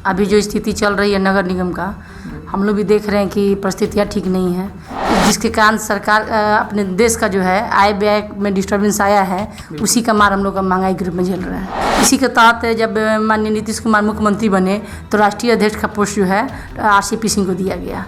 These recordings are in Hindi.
अभी जो स्थिति चल रही है नगर निगम का, हम लोग भी देख रहे हैं कि परिस्थितियाँ ठीक नहीं हैं, जिसके कारण सरकार अपने देश का जो है आय व्यय में डिस्टर्बेंस आया है, उसी का मार हम लोग का महंगाई के रूप में झेल रहा है। इसी के तहत जब माननीय नीतीश कुमार मुख्यमंत्री बने तो राष्ट्रीय अध्यक्ष का पोस्ट जो है RCP सिंह को दिया गया।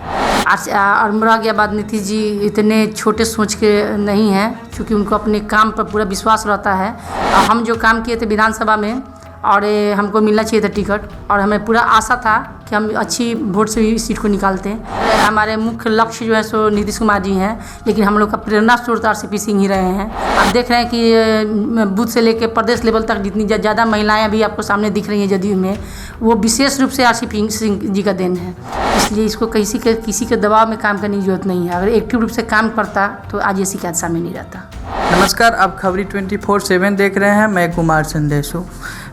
और मुरादाबाद नीतीश जी इतने छोटे सोच के नहीं हैं, क्योंकि उनको अपने काम पर पूरा विश्वास रहता है। और हम जो काम किए थे विधानसभा में और हमको मिलना चाहिए था टिकट, और हमें पूरा आशा था कि हम अच्छी वोट से इस सीट को निकालते हैं। हमारे मुख्य लक्ष्य जो है सो नीतीश कुमार जी हैं, लेकिन हम लोग का प्रेरणा स्रोत RCP सिंह ही रहे हैं। आप देख रहे हैं कि बूथ से लेकर प्रदेश लेवल तक जितनी ज़्यादा महिलाएं अभी आपको सामने दिख रही हैं जदयू में, वो विशेष रूप से RCP सिंह जी का देन है। इसलिए इसको किसी के दबाव में काम करने की जरूरत नहीं है। अगर एक्टिव रूप से काम करता तो आज ये शिकायत सामने नहीं रहता। नमस्कार, आप खबरी 24/7 देख रहे हैं। मैं कुमार संदेश हूँ।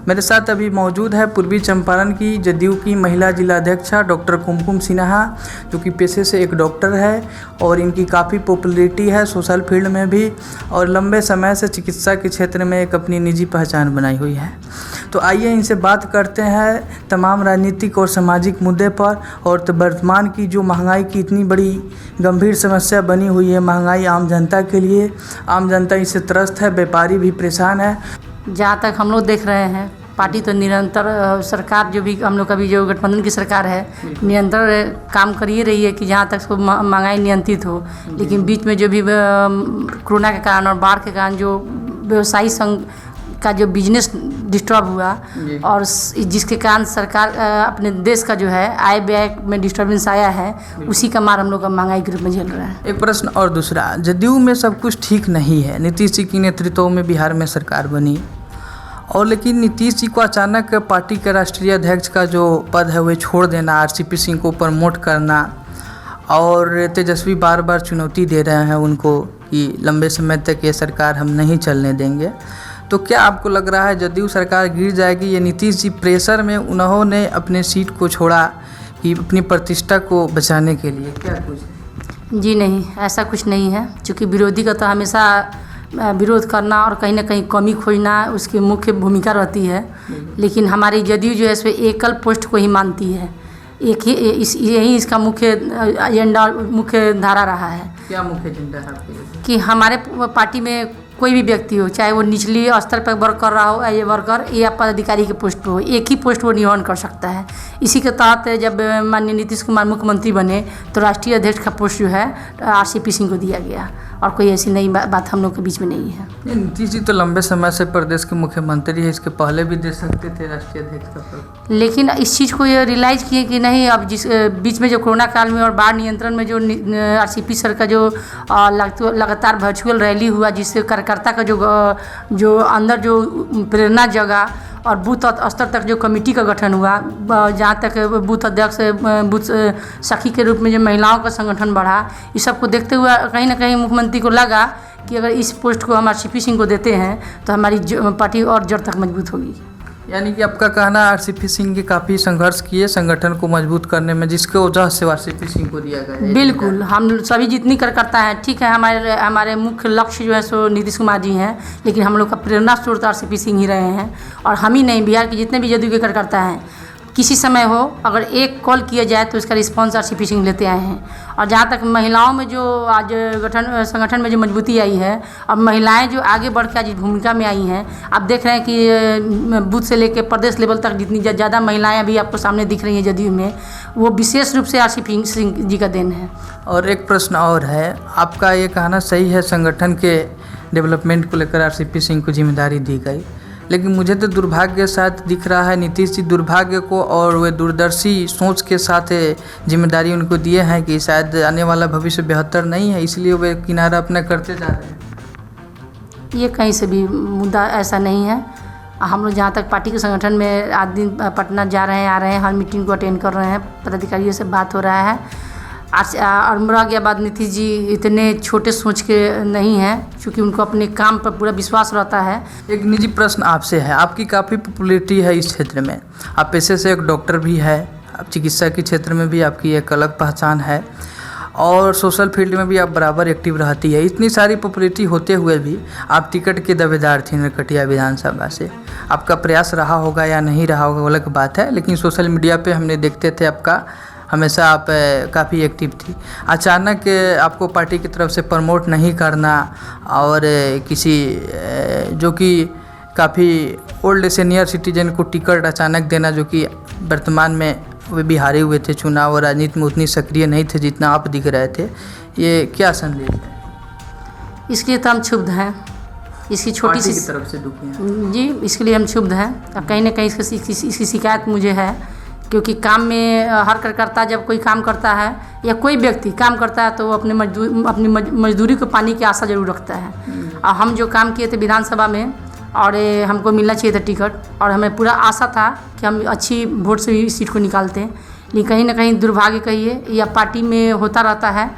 मेरे साथ अभी मौजूद है पूर्वी चंपारण की जदयू की महिला जिलाध्यक्षा डॉक्टर कुमकुम सिन्हा, जो कि पेशे से एक डॉक्टर है और इनकी काफ़ी पॉपुलैरिटी है सोशल फील्ड में भी, और लंबे समय से चिकित्सा के क्षेत्र में एक अपनी निजी पहचान बनाई हुई है। तो आइए इनसे बात करते हैं तमाम राजनीतिक और सामाजिक मुद्दे पर, और तो वर्तमान की जो महंगाई की इतनी बड़ी गंभीर समस्या बनी हुई है, महंगाई आम जनता के लिए, आम जनता इससे त्रस्त है, व्यापारी भी परेशान है। जहाँ तक हम लोग देख रहे हैं, पार्टी तो निरंतर सरकार जो भी हम लोग का भी जो गठबंधन की सरकार है निरंतर काम कर ही रही है कि जहाँ तक महंगाई नियंत्रित हो। लेकिन बीच में जो भी कोरोना के कारण और बाढ़ के कारण जो व्यवसायी संघ का जो बिजनेस डिस्टर्ब हुआ, और जिसके कारण सरकार अपने देश का जो है आय व्यय में डिस्टर्बेंस आया है, उसी का मार हम लोग का महंगाई के रूप में झेल रहा है। एक प्रश्न और दूसरा, जदयू में सब कुछ ठीक नहीं है, नीतीश जी की नेतृत्व में बिहार में सरकार बनी, और लेकिन नीतीश जी को अचानक पार्टी के राष्ट्रीय अध्यक्ष का जो पद है वह छोड़ देना, RCP सिंह को प्रमोट करना, और तेजस्वी बार बार चुनौती दे रहे हैं उनको कि लंबे समय तक ये सरकार हम नहीं चलने देंगे। तो क्या आपको लग रहा है जदयू सरकार गिर जाएगी? ये नीतीश जी प्रेशर में उन्होंने अपने सीट को छोड़ा कि अपनी प्रतिष्ठा को बचाने के लिए, क्या कुछ? जी नहीं, ऐसा कुछ नहीं है, क्योंकि विरोधी का तो हमेशा विरोध करना और कहीं ना कहीं कमी खोजना उसकी मुख्य भूमिका रहती है। लेकिन हमारी जदयू जो है इसमें एकल पोस्ट को ही मानती है, एक ही यही इसका मुख्य एजेंडा, मुख्य धारा रहा है। क्या मुख्य एजेंडा है आपके? कि हमारे पार्टी में कोई भी व्यक्ति हो, चाहे वो निचली स्तर पर वर्क कर रहा हो या वर्कर या पदाधिकारी के पोस्ट पर हो, एक ही पोस्ट वो निर्वहन कर सकता है। इसी के तहत जब माननीय नीतीश कुमार मुख्यमंत्री बने तो राष्ट्रीय अध्यक्ष का पोस्ट जो है RCP सिंह को दिया गया, और कोई ऐसी नई बात हम लोग के बीच में नहीं है। नीतीश जी तो लंबे समय से प्रदेश के मुख्यमंत्री है, इसके पहले भी दे सकते थे राष्ट्रीय अध्यक्ष का पद। लेकिन इस चीज़ को ये रियलाइज़ किए कि नहीं, अब जिस बीच में जो कोरोना काल में और बाढ़ नियंत्रण में जो RCP सर का जो लगातार वर्चुअल रैली हुआ, जिससे कार्यकर्ता का जो अंदर जो प्रेरणा जगा, और बूथ स्तर तक जो कमेटी का गठन हुआ, जहाँ तक बूथ अध्यक्ष, बूथ सखी के रूप में जो महिलाओं का संगठन बढ़ा, इस सब को देखते हुए कहीं ना कहीं मुख्यमंत्री को लगा कि अगर इस पोस्ट को हम RCP सिंह को देते हैं तो हमारी पार्टी और जड़ तक मजबूत होगी। यानी कि आपका कहना RCP सिंह के काफ़ी संघर्ष किए संगठन को मजबूत करने में, जिसके वजह से RCP सिंह को दिया गया। बिल्कुल, हम सभी जितनी कार्यकर्ता हैं, ठीक है, हमारे मुख्य लक्ष्य जो है सो नीतीश कुमार जी हैं, लेकिन हम लोग का प्रेरणा स्रोत RCP सिंह ही रहे हैं। और हम ही नहीं, बिहार के जितने भी जदयू के कार्यकर्ता हैं, किसी समय हो अगर एक कॉल किया जाए तो इसका रिस्पॉन्स RCP सिंह लेते आए हैं। और जहाँ तक महिलाओं में जो आज संगठन में जो मजबूती आई है, और महिलाएं जो आगे बढ़ के आज इस भूमिका में आई हैं, आप देख रहे हैं कि बूथ से लेकर प्रदेश लेवल तक जितनी ज़्यादा महिलाएं अभी आपको सामने दिख रही हैं जदयू में, वो विशेष रूप से RCP सिंह जी का देन है। और एक प्रश्न और है, आपका ये कहना सही है, संगठन के डेवलपमेंट को लेकर RCP सिंह को जिम्मेदारी दी गई, लेकिन मुझे तो दुर्भाग्य के साथ दिख रहा है नीतीश जी दुर्भाग्य को और वे दूरदर्शी सोच के साथ जिम्मेदारी उनको दिए हैं कि शायद आने वाला भविष्य बेहतर नहीं है, इसलिए वे किनारा अपना करते जा रहे हैं। ये कहीं से भी मुद्दा ऐसा नहीं है। हम लोग जहाँ तक पार्टी के संगठन में आज दिन पटना जा रहे हैं, आ रहे हैं, हर मीटिंग को अटेंड कर रहे हैं, पदाधिकारियों से बात हो रहा है। और मुरादाबाद नीतीश जी इतने छोटे सोच के नहीं हैं, क्योंकि उनको अपने काम पर पूरा विश्वास रहता है। एक निजी प्रश्न आपसे है, आपकी काफ़ी पॉपुलैरिटी है इस क्षेत्र में, आप पेशे से एक डॉक्टर भी है, आप चिकित्सा के क्षेत्र में भी आपकी एक अलग पहचान है, और सोशल फील्ड में भी आप बराबर एक्टिव रहती है। इतनी सारी पॉपुलैरिटी होते हुए भी आप टिकट के दावेदार थी नरकटिया विधानसभा से। आपका प्रयास रहा होगा या नहीं रहा होगा अलग बात है, लेकिन सोशल मीडिया पे हमने देखते थे आपका हमेशा आप काफ़ी एक्टिव थी। अचानक आपको पार्टी की तरफ से प्रमोट नहीं करना और किसी जो कि काफ़ी ओल्ड सीनियर सिटीजन को टिकट अचानक देना, जो कि वर्तमान में वे भी हारे हुए थे चुनाव और राजनीति में उतनी सक्रिय नहीं थे जितना आप दिख रहे थे, ये क्या संदेश है? इसके लिए तो हम क्षुब्ध हैं, इसकी छोटी सी तरफ से दुखी हैं जी, इसके लिए हम क्षुब्ध हैं। अब कहीं ना कहीं इसकी शिकायत मुझे है, क्योंकि काम में हर कार्यकर्ता जब कोई काम करता है या कोई व्यक्ति काम करता है तो वो अपनी मजदूरी को पाने की आशा जरूर रखता है। और हम जो काम किए थे विधानसभा में और हमको मिलना चाहिए था टिकट, और हमें पूरा आशा था कि हम अच्छी वोट से इस सीट को निकालते हैं। लेकिन कहीं ना कहीं दुर्भाग्य कहिए या पार्टी में होता रहता है,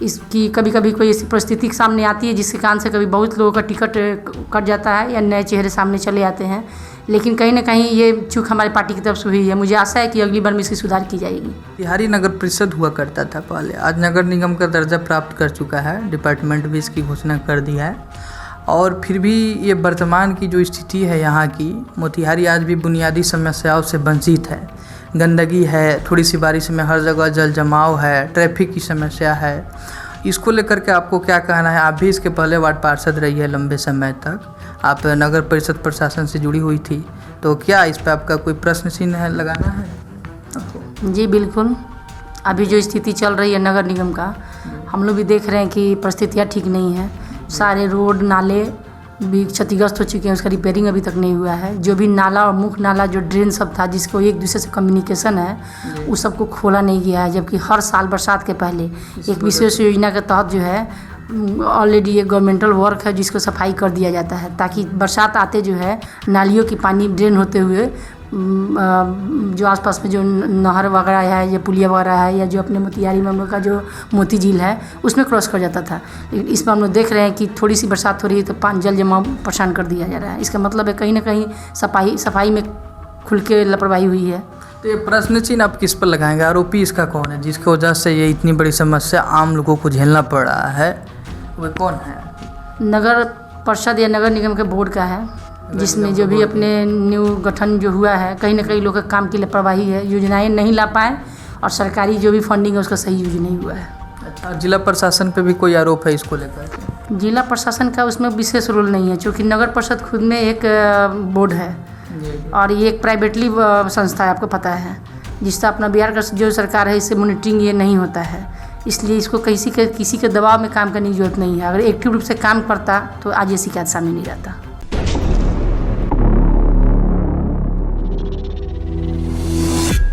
इसकी कभी कभी कोई ऐसी परिस्थिति सामने आती है जिसके कारण से कभी बहुत लोगों का टिकट कट जाता है या नए चेहरे सामने चले आते हैं। लेकिन कहीं ना कहीं ये चूक हमारी पार्टी की तरफ से हुई है। मुझे आशा है कि अगली बार में इसकी सुधार की जाएगी। बिहारी नगर परिषद हुआ करता था पहले, आज नगर निगम का दर्जा प्राप्त कर चुका है, डिपार्टमेंट भी इसकी घोषणा कर दिया है। और फिर भी ये वर्तमान की जो स्थिति है यहाँ की, मोतिहारी आज भी बुनियादी समस्याओं से वंचित है। गंदगी है, थोड़ी सी बारिश में हर जगह जल जमाव है, ट्रैफिक की समस्या है। इसको लेकर के आपको क्या कहना है? आप भी इसके पहले वार्ड पार्षद रही है लंबे समय तक, आप नगर परिषद प्रशासन से जुड़ी हुई थी, तो क्या इस पर आपका कोई प्रश्न चिन्ह है लगाना है आपको? जी बिल्कुल, अभी जो स्थिति चल रही है नगर निगम का, हम लोग भी देख रहे हैं कि परिस्थितियाँ ठीक नहीं हैं। सारे रोड नाले भी क्षतिग्रस्त हो चुके हैं, उसका रिपेयरिंग अभी तक नहीं हुआ है। जो भी नाला और मुख्य नाला जो ड्रेन सब था जिसको एक दूसरे से कम्युनिकेशन है, उस सबको खोला नहीं गया है। जबकि हर साल बरसात के पहले एक विशेष योजना के तहत जो है ऑलरेडी ये गवर्नमेंटल वर्क है जिसको सफाई कर दिया जाता है, ताकि बरसात आते जो है नालियों की पानी ड्रेन होते हुए जो आसपास में जो नहर वगैरह है या पुलिया वगैरह है या जो अपने मोतिहारी में हम लोग का जो मोती झील है उसमें क्रॉस कर जाता था। लेकिन इसमें हम लोग देख रहे हैं कि थोड़ी सी बरसात हो रही है तो पानी जल जमाव परेशान कर दिया जा रहा है। इसका मतलब है कहीं ना कहीं सफाई में खुल के लापरवाही हुई है। तो ये प्रश्न चिन्ह आप किस पर लगाएंगे? आरोपी इसका कौन है जिसकी वजह से ये इतनी बड़ी समस्या आम लोगों को झेलना पड़ रहा है? वो कौन है? नगर परिषद या नगर निगम के बोर्ड का है, जिसमें जो भी अपने न्यू गठन जो हुआ है, कहीं ना कहीं लोगों का काम की लापरवाही है, योजनाएं नहीं ला पाए और सरकारी जो भी फंडिंग है उसका सही यूज नहीं हुआ है। अच्छा, जिला प्रशासन पे भी कोई आरोप है इसको लेकर? जिला प्रशासन का उसमें विशेष रोल नहीं है, क्योंकि नगर परिषद खुद में एक बोर्ड है और ये एक प्राइवेटली संस्था है, आपको पता है, जिससे अपना बिहार का जो सरकार है इससे मॉनिटरिंग ये नहीं होता है। इसलिए इसको किसी के दबाव में काम करने की जरूरत नहीं है। अगर एक्टिव रूप से काम करता तो आज ये शिकायत सामने नहीं रहता।